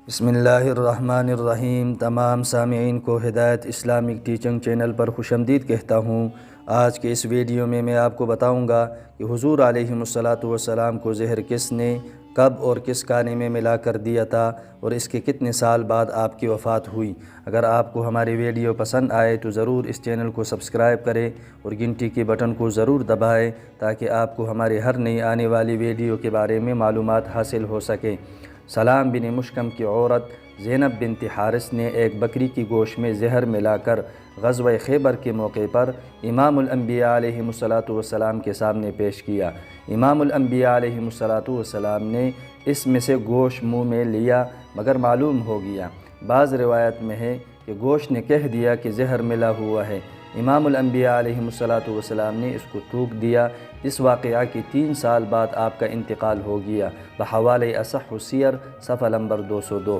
بسم اللہ الرحمن الرحیم۔ تمام سامعین کو ہدایت اسلامک ٹیچنگ چینل پر خوش آمدید کہتا ہوں۔ آج کے اس ویڈیو میں آپ کو بتاؤں گا کہ حضور علیہ السلام کو زہر کس نے کب اور کس کھانے میں ملا کر دیا تھا اور اس کے کتنے سال بعد آپ کی وفات ہوئی۔ اگر آپ کو ہماری ویڈیو پسند آئے تو ضرور اس چینل کو سبسکرائب کریں اور گھنٹی کے بٹن کو ضرور دبائیں تاکہ آپ کو ہمارے ہر نئی آنے والی ویڈیو کے بارے میں معلومات حاصل ہو سکے۔ سلام بن مشکم کی عورت زینب بنت حارث نے ایک بکری کی گوشت میں زہر ملا کر غزوہ خیبر کے موقع پر امام الانبیاء علیہ السلام کے سامنے پیش کیا۔ امام الانبیاء علیہ السلام نے اس میں سے گوشت منہ میں لیا مگر معلوم ہو گیا۔ بعض روایت میں ہے کہ گوشت نے کہہ دیا کہ زہر ملا ہوا ہے۔ امام الانبیاء علیہ السلام نے اس کو تھوک دیا۔ اس واقعہ کی 3 سال بعد آپ کا انتقال ہو گیا۔ بحوالہ اصح السیر صفحہ نمبر 202۔